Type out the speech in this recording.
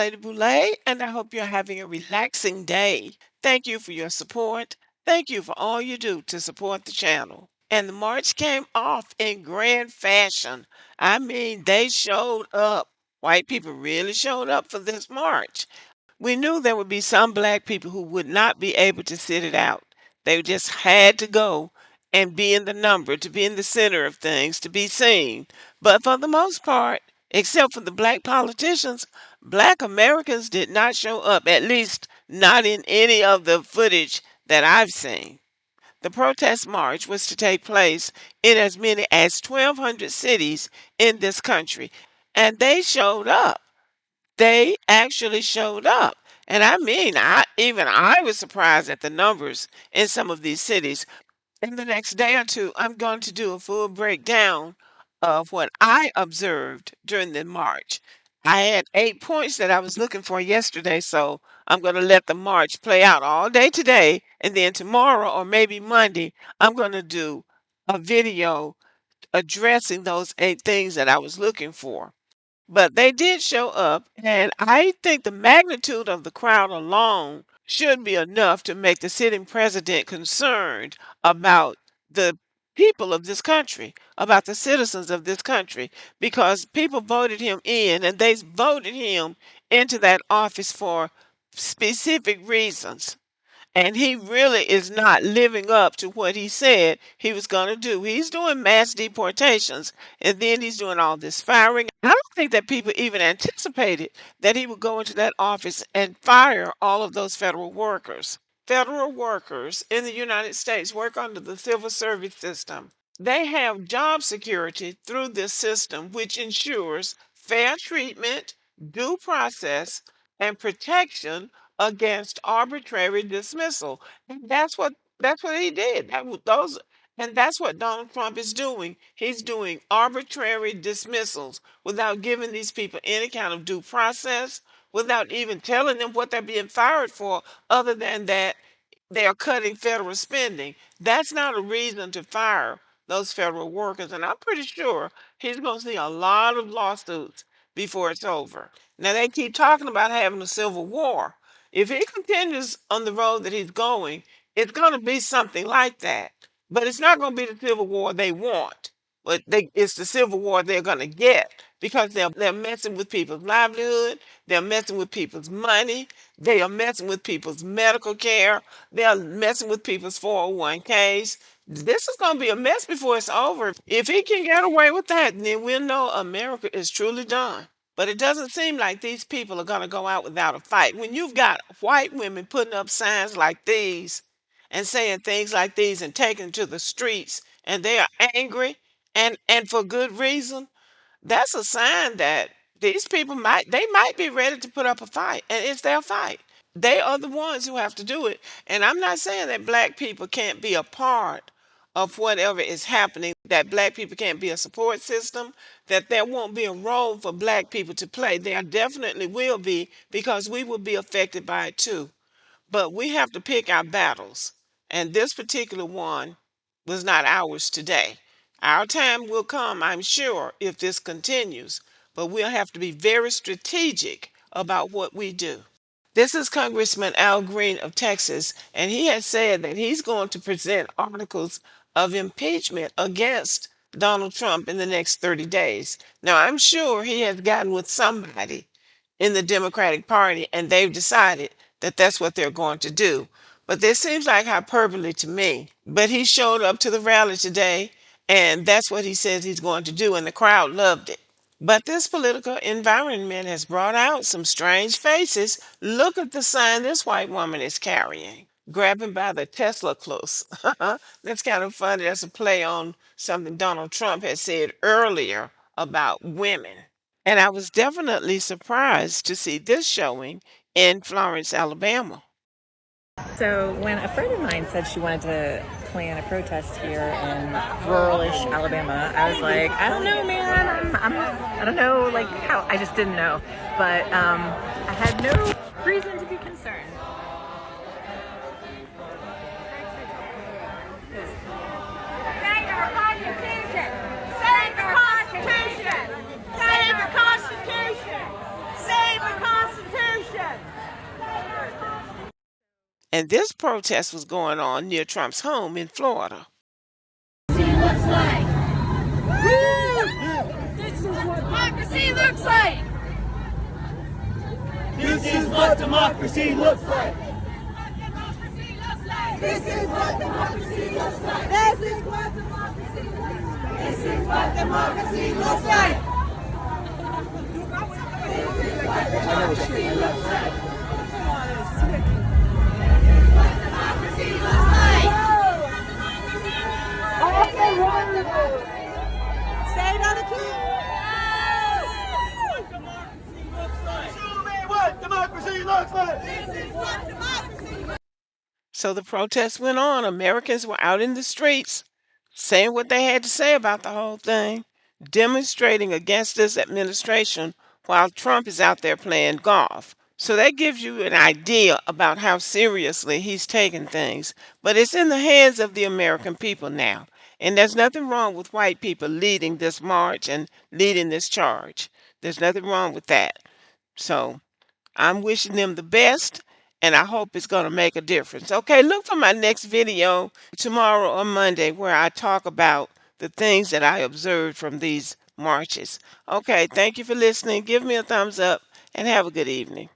Lady Boulay, and I hope you're having a relaxing day. Thank you for your support. Thank you for all you do to support the channel. And the march came off in grand fashion. I mean, they showed up. White people really showed up for this march. We knew there would be some black people who would not be able to sit it out. They just had to go and be in the number, to be in the center of things, to be seen. But for the most part, except for the black politicians, black Americans did not show up, at least not in any of the footage that I've seen. The protest march was to take place in as many as 1,200 cities in this country, and they showed up. They actually showed up. And I mean, I was surprised at the numbers in some of these cities. In the next day or two, I'm going to do a full breakdown of what I observed during the march. I had 8 points that I was looking for yesterday, so I'm going to let the march play out all day today, and then tomorrow or maybe Monday, I'm going to do a video addressing those 8 things that I was looking for. But they did show up, and I think the magnitude of the crowd alone should be enough to make the sitting president concerned about the people of this country, about the citizens of this country, because people voted him in and they voted him into that office for specific reasons. And he really is not living up to what he said he was going to do. He's doing mass deportations, and then he's doing all this firing. I don't think that people even anticipated that he would go into that office and fire all of those federal workers. Federal workers in the United States work under the civil service system. They have job security through this system, which ensures fair treatment, due process, and protection against arbitrary dismissal. And that's what he did. And that's what Donald Trump is doing. He's doing arbitrary dismissals without giving these people any kind of due process, without even telling them what they're being fired for, other than that they are cutting federal spending. That's not a reason to fire those federal workers. And I'm pretty sure he's going to see a lot of lawsuits before it's over. Now, they keep talking about having a civil war. If he continues on the road that he's going, it's going to be something like that. But it's not going to be the civil war they want. It's the civil war they're going to get because they're messing with people's livelihood. They're messing with people's money. They are messing with people's medical care. They're messing with people's 401ks. This is going to be a mess before it's over. If he can get away with that, then we'll know America is truly done. But it doesn't seem like these people are going to go out without a fight. When you've got white women putting up signs like these and saying things like these and taking to the streets and they are angry and for good reason, that's a sign that these people might be ready to put up a fight, and it's their fight. They are the ones who have to do it. And I'm not saying that black people can't be a part of whatever is happening, that black people can't be a support system, that there won't be a role for black people to play. There definitely will be, because we will be affected by it too. But we have to pick our battles. And this particular one was not ours today. Our time will come, I'm sure, if this continues. But we'll have to be very strategic about what we do. This is Congressman Al Green of Texas, and he has said that he's going to present articles of impeachment against Donald Trump in the next 30 days. Now, I'm sure he has gotten with somebody in the Democratic Party, and they've decided that that's what they're going to do. But this seems like hyperbole to me. But he showed up to the rally today, and that's what he says he's going to do, and the crowd loved it. But this political environment has brought out some strange faces. Look at the sign this white woman is carrying, grabbing by the Tesla close. That's kind of funny. That's a play on something Donald Trump had said earlier about women. And I was definitely surprised to see this showing in Florence, Alabama. So when a friend of mine said she wanted to plan a protest here in ruralish Alabama, I was like, I don't know, man. I don't know, like how. I just didn't know, but I had no reason to be concerned. Save our Constitution! Save the Constitution! Save the Constitution! Save the Constitution! And this protest was going on near Trump's home in Florida. Looks like. This is what democracy looks like. This is what democracy looks like. This is what democracy looks like. This is what democracy looks like. This is what democracy looks like. This is what democracy looks like. This is what democracy looks like. Say it on the key. Show me what democracy looks like. This is what democracy looks like. So the protests went on. Americans were out in the streets saying what they had to say about the whole thing, demonstrating against this administration while Trump is out there playing golf. So that gives you an idea about how seriously he's taking things. But it's in the hands of the American people now. And there's nothing wrong with white people leading this march and leading this charge. There's nothing wrong with that. So I'm wishing them the best, and I hope it's going to make a difference. Okay, look for my next video tomorrow or Monday where I talk about the things that I observed from these marches. Okay, thank you for listening. Give me a thumbs up and have a good evening.